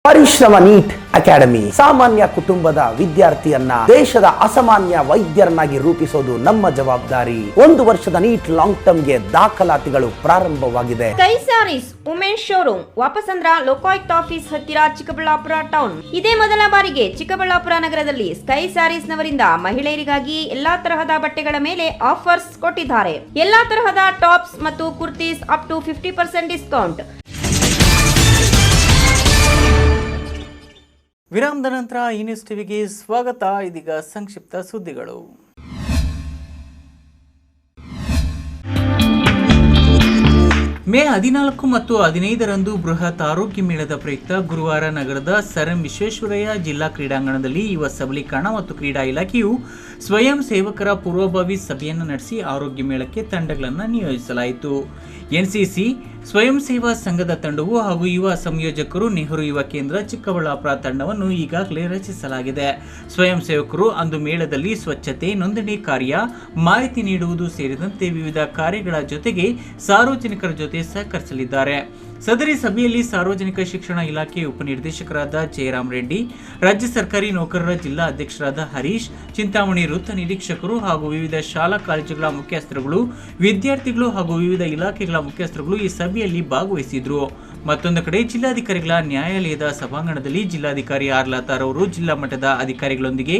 Parishrama NEET academy ಸಾಮಾನ್ಯ ಕುಟುಂಬದ ವಿದ್ಯಾರ್ಥಿಯನ್ನ ದೇಶದ ಅಸಾಮಾನ್ಯ ವೈದ್ಯರನ್ನಾಗಿ ರೂಪಿಸೋದು ನಮ್ಮ ಜವಾಬ್ದಾರಿ. 1 ವರ್ಷದ ನೀಟ್ ಲಾಂಗ್ ಟರ್ಮ್ ಗೆ ದಾಖಲಾತಿಗಳು ಪ್ರಾರಂಭವಾಗಿದೆ. Sky sarees women's showroom, Vapasandra Lokayukta office ಹತ್ತಿರ, ಚಿಕ್ಕಬಳ್ಳಾಪುರ ಟೌನ್. ಇದೇ ಮೊದಲ ಬಾರಿಗೆ ಚಿಕ್ಕಬಳ್ಳಾಪುರ ನಗರದಲ್ಲಿ ಸ್ಕೈ ಸ್ಯಾರೀಸ್ ನವರಿಂದ ಮಹಿಳೆಯರಿಗಾಗಿ ಎಲ್ಲಾ ತರಹದ ಬಟ್ಟೆಗಳ ಮೇಲೆ ಆಫರ್ಸ್ ಕೊಟ್ಟಿದ್ದಾರೆ. ಎಲ್ಲಾ ತರಹದ ಟಾಪ್ಸ್ ಮತ್ತು ಕುರ್ತೀಸ್ ಅಪ್ ಟು 50% ಡಿಸ್ಕೌಂಟ್. ವಿರಾಮದ ನಂತರ ಈ ನ್ಯೂಸ್ ಟಿವಿಗೆ ಸ್ವಾಗತ. ಇದೀಗ ಸಂಕ್ಷಿಪ್ತ ಸುದ್ದಿಗಳು. ಮೇ 14 ಮತ್ತು 15ರಂದು ಬೃಹತ್ ಆರೋಗ್ಯ ಮೇಳದ ಪ್ರಯುಕ್ತ ಗುರುವಾರ ನಗರದ ಸರ್ ಎಂ ವಿಶ್ವೇಶ್ವರಯ್ಯ ಜಿಲ್ಲಾ ಕ್ರೀಡಾಂಗಣದಲ್ಲಿ ಯುವ ಸಬಲೀಕರಣ ಮತ್ತು ಕ್ರೀಡಾ ಇಲಾಖೆಯು ಸ್ವಯಂ ಸೇವಕರ ಪೂರ್ವಭಾವಿ ಸಭೆಯನ್ನು ನಡೆಸಿ ಆರೋಗ್ಯ ಮೇಳಕ್ಕೆ ತಂಡಗಳನ್ನು ನಿಯೋಜಿಸಲಾಯಿತು. ಎನ್ಸಿಸಿ ಸ್ವಯಂ ಸೇವಾ ಸಂಘದ ತಂಡವು ಹಾಗೂ ಯುವ ಸಂಯೋಜಕರು ನೆಹರು ಯುವ ಕೇಂದ್ರ ಚಿಕ್ಕಬಳ್ಳಾಪುರ ತಂಡವನ್ನು ಈಗಾಗಲೇ ರಚಿಸಲಾಗಿದೆ. ಸ್ವಯಂ ಸೇವಕರು ಅಂದು ಮೇಳದಲ್ಲಿ ಸ್ವಚ್ಛತೆ, ನೋಂದಣಿ ಕಾರ್ಯ, ಮಾಹಿತಿ ನೀಡುವುದು ಸೇರಿದಂತೆ ವಿವಿಧ ಕಾರ್ಯಗಳ ಜೊತೆಗೆ ಸಾರ್ವಜನಿಕರ ಜೊತೆ ಸಹಕರಿಸಲಿದ್ದಾರೆ. ಸದರಿ ಸಭೆಯಲ್ಲಿ ಸಾರ್ವಜನಿಕ ಶಿಕ್ಷಣ ಇಲಾಖೆ ಉಪನಿರ್ದೇಶಕರಾದ ಜಯರಾಮ್ ರೆಡ್ಡಿ, ರಾಜ್ಯ ಸರ್ಕಾರಿ ನೌಕರರ ಜಿಲ್ಲಾ ಅಧ್ಯಕ್ಷರಾದ ಹರೀಶ್, ಚಿಂತಾಮಣಿ ವೃತ್ತ ನಿರೀಕ್ಷಕರು ಹಾಗೂ ವಿವಿಧ ಶಾಲಾ ಕಾಲೇಜುಗಳ ಮುಖ್ಯಸ್ಥರುಗಳು, ವಿದ್ಯಾರ್ಥಿಗಳು ಹಾಗೂ ವಿವಿಧ ಇಲಾಖೆಗಳ ಮುಖ್ಯಸ್ಥರುಗಳು ಈ ಸಭೆಯಲ್ಲಿ ಭಾಗವಹಿಸಿದ್ರು. ಮತ್ತೊಂದು ಕಡೆ ಜಿಲ್ಲಾಧಿಕಾರಿಗಳ ನ್ಯಾಯಾಲಯದ ಸಭಾಂಗಣದಲ್ಲಿ ಜಿಲ್ಲಾಧಿಕಾರಿ ಆರ್ ಲತಾರ್ ಅವರು ಜಿಲ್ಲಾ ಮಟ್ಟದ ಅಧಿಕಾರಿಗಳೊಂದಿಗೆ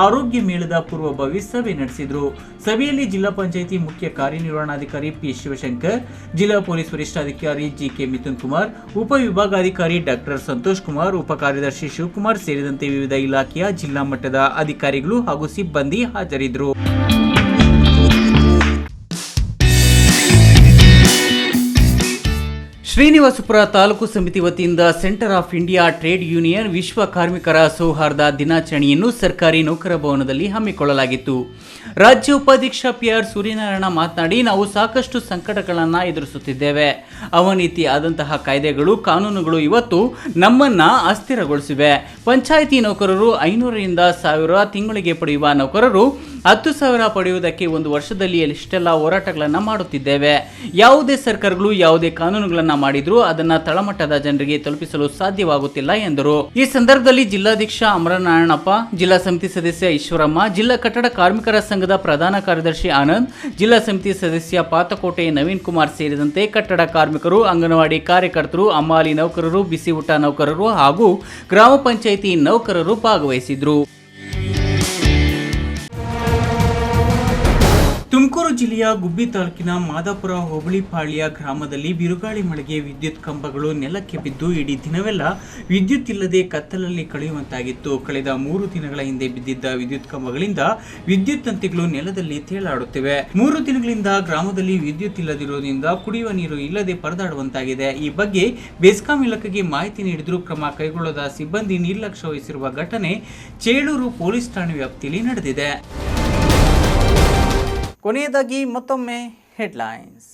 ಆರೋಗ್ಯ ಮೇಳದ ಪೂರ್ವಭಾವಿ ಸಭೆ ನಡೆಸಿದರು. ಸಭೆಯಲ್ಲಿ ಜಿಲ್ಲಾ ಪಂಚಾಯಿತಿ ಮುಖ್ಯ ಕಾರ್ಯನಿರ್ವಹಣಾಧಿಕಾರಿ ಪಿ ಶಿವಶಂಕರ್, ಜಿಲ್ಲಾ ಪೊಲೀಸ್ ವರಿಷ್ಠಾಧಿಕಾರಿ ಜಿಕೆ ಮಿಥುನ್ ಕುಮಾರ್, ಉಪವಿಭಾಗಾಧಿಕಾರಿ ಡಾಕ್ಟರ್ ಸಂತೋಷ್ ಕುಮಾರ್, ಉಪ ಕಾರ್ಯದರ್ಶಿ ಶಿವಕುಮಾರ್ ಸೇರಿದಂತೆ ವಿವಿಧ ಇಲಾಖೆಯ ಜಿಲ್ಲಾ ಮಟ್ಟದ ಅಧಿಕಾರಿಗಳು ಹಾಗೂ ಸಿಬ್ಬಂದಿ ಹಾಜರಿದ್ದರು. ಶ್ರೀನಿವಾಸಪುರ ತಾಲೂಕು ಸಮಿತಿ ವತಿಯಿಂದ centre of India trade union ವಿಶ್ವ ಕಾರ್ಮಿಕರ ಸೌಹಾರ್ದ ದಿನಾಚರಣೆಯನ್ನು ಸರ್ಕಾರಿ ನೌಕರ ಭವನದಲ್ಲಿ ಹಮ್ಮಿಕೊಳ್ಳಲಾಗಿತ್ತು. ರಾಜ್ಯ ಉಪಾಧ್ಯಕ್ಷ PR ಸೂರ್ಯನಾರಾಯಣ ಮಾತನಾಡಿ, ನಾವು ಸಾಕಷ್ಟು ಸಂಕಟಗಳನ್ನು ಎದುರಿಸುತ್ತಿದ್ದೇವೆ. ಅವನತಿ ಆದಂತಹ ಕಾಯ್ದೆಗಳು, ಕಾನೂನುಗಳು ಇವತ್ತು ನಮ್ಮನ್ನ ಅಸ್ಥಿರಗೊಳಿಸಿವೆ. ಪಂಚಾಯಿತಿ ನೌಕರರು 500ರಿಂದ 1000 ತಿಂಗಳಿಗೆ ಪಡೆಯುವ ನೌಕರರು 10,000 ಪಡೆಯುವುದಕ್ಕೆ ಒಂದು ವರ್ಷದಲ್ಲಿ ಎಷ್ಟೆಲ್ಲ ಹೋರಾಟಗಳನ್ನು ಮಾಡುತ್ತಿದ್ದೇವೆ. ಯಾವುದೇ ಸರ್ಕಾರಗಳು ಯಾವುದೇ ಕಾನೂನುಗಳನ್ನು ಮಾಡಿದ್ರು ಅದನ್ನ ತಳಮಟ್ಟದ ಜನರಿಗೆ ತಲುಪಿಸಲು ಸಾಧ್ಯವಾಗುತ್ತಿಲ್ಲ ಎಂದರು. ಈ ಸಂದರ್ಭದಲ್ಲಿ ಜಿಲ್ಲಾಧ್ಯಕ್ಷ ಅಮರನಾರಾಯಣಪ್ಪ, ಜಿಲ್ಲಾ ಸಮಿತಿ ಸದಸ್ಯ ಈಶ್ವರಮ್ಮ, ಜಿಲ್ಲಾ ಕಟ್ಟಡ ಕಾರ್ಮಿಕರ ಸಂಘದ ಪ್ರಧಾನ ಕಾರ್ಯದರ್ಶಿ ಆನಂದ್, ಜಿಲ್ಲಾ ಸಮಿತಿ ಸದಸ್ಯ ಪಾತಕೋಟೆ ನವೀನ್ ಕುಮಾರ್ ಸೇರಿದಂತೆ ಕಟ್ಟಡ ಕಾರ್ಮಿಕರು, ಅಂಗನವಾಡಿ ಕಾರ್ಯಕರ್ತರು, ಅಮ್ಮಾಲಿ ನೌಕರರು, ಬಿಸಿ ಊಟ ನೌಕರರು ಹಾಗೂ ಗ್ರಾಮ ಪಂಚಾಯಿತಿ ನೌಕರರು ಭಾಗವಹಿಸಿದ್ರು. ತುಮಕೂರು ಜಿಲ್ಲೆಯ ಗುಬ್ಬಿ ತಾಲೂಕಿನ ಮಾದಾಪುರ ಹೋಬಳಿ ಪಾಳ್ಯ ಗ್ರಾಮದಲ್ಲಿ ಬಿರುಗಾಳಿ ಮಳೆಗೆ ವಿದ್ಯುತ್ ಕಂಬಗಳು ನೆಲಕ್ಕೆ ಬಿದ್ದು ಇಡೀ ದಿನವೆಲ್ಲ ವಿದ್ಯುತ್ ಇಲ್ಲದೆ ಕತ್ತಲಲ್ಲಿ ಕಳೆಯುವಂತಾಗಿತ್ತು. ಕಳೆದ 3 ದಿನಗಳ ಹಿಂದೆ ಬಿದ್ದಿದ್ದ ವಿದ್ಯುತ್ ಕಂಬಗಳಿಂದ ವಿದ್ಯುತ್ ತಂತಿಗಳು ನೆಲದಲ್ಲಿ ತೇಲಾಡುತ್ತಿವೆ. 3 ದಿನಗಳಿಂದ ಗ್ರಾಮದಲ್ಲಿ ವಿದ್ಯುತ್ ಇಲ್ಲದಿರುವುದರಿಂದ ಕುಡಿಯುವ ನೀರು ಇಲ್ಲದೆ ಪರದಾಡುವಂತಾಗಿದೆ. ಈ ಬಗ್ಗೆ ಬೆಸ್ಕಾಂ ಇಲಾಖೆಗೆ ಮಾಹಿತಿ ನೀಡಿದರೂ ಕ್ರಮ ಕೈಗೊಳ್ಳದ ಸಿಬ್ಬಂದಿ ನಿರ್ಲಕ್ಷ್ಯ ವಹಿಸಿರುವ ಘಟನೆ ಚೇಳೂರು ಪೊಲೀಸ್ ಠಾಣೆ ವ್ಯಾಪ್ತಿಯಲ್ಲಿ ನಡೆದಿದೆ. ಕೊನೆಯದಾಗಿ ಮತ್ತೊಮ್ಮೆ ಹೆಡ್ಲೈನ್ಸ್.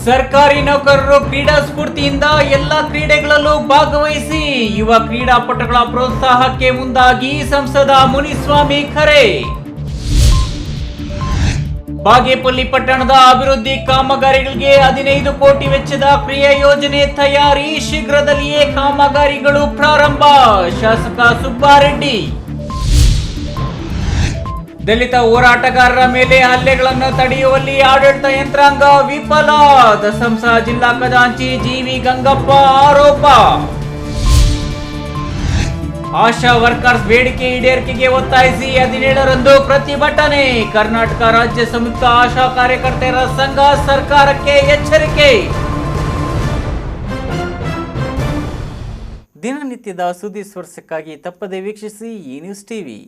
ಸರ್ಕಾರಿ ನೌಕರರು ಕ್ರೀಡಾ ಸ್ಫೂರ್ತಿಯಿಂದ ಎಲ್ಲ ಕ್ರೀಡೆಗಳಲ್ಲೂ ಭಾಗವಹಿಸಿ, ಯುವ ಕ್ರೀಡಾಪಟುಗಳ ಪ್ರೋತ್ಸಾಹಕ್ಕೆ ಮುಂದಾಗಿ ಸಂಸದ ಮುನಿಸ್ವಾಮಿ ಕರೆ. ಬಾಗೇಪಲ್ಲಿ ಪಟ್ಟಣದ ಅಭಿವೃದ್ಧಿ ಕಾಮಗಾರಿಗಳಿಗೆ 15 ಕೋಟಿ ವೆಚ್ಚದ ಕ್ರಿಯಾ ಯೋಜನೆ ತಯಾರಿ, ಶೀಘ್ರದಲ್ಲಿಯೇ ಕಾಮಗಾರಿಗಳು ಪ್ರಾರಂಭ, ಶಾಸಕ ಸುಬ್ಬಾರೆಡ್ಡಿ. ದಲಿತ ಹೋರಾಟಗಾರರ ಮೇಲೆ ಹಲ್ಲೆಗಳನ್ನು ತಡೆಯುವಲ್ಲಿ ಆಡಳಿತ ಯಂತ್ರಾಂಗ ವಿಫಲ, ದಸಂಸ ಜಿಲ್ಲಾ ಖಜಾಂಚಿ ಜಿವಿ ಗಂಗಪ್ಪ ಆರೋಪ. ಆಶಾ ವರ್ಕರ್ಸ್ ಬೇಡಿಕೆ ಈಡೇರಿಕೆಗೆ ಒತ್ತಾಯಿಸಿ 17ರಂದು ಪ್ರತಿಭಟನೆ, ಕರ್ನಾಟಕ ರಾಜ್ಯ ಸಂಯುಕ್ತ ಆಶಾ ಕಾರ್ಯಕರ್ತರ ಸಂಘ ಸರ್ಕಾರಕ್ಕೆ ಎಚ್ಚರಿಕೆ. ದಿನನಿತ್ಯದ ಸುದ್ದಿ ಸ್ಪರ್ಶಕ್ಕಾಗಿ ತಪ್ಪದೆ ವೀಕ್ಷಿಸಿ ಈ ನ್ಯೂಸ್ ಟಿವಿ.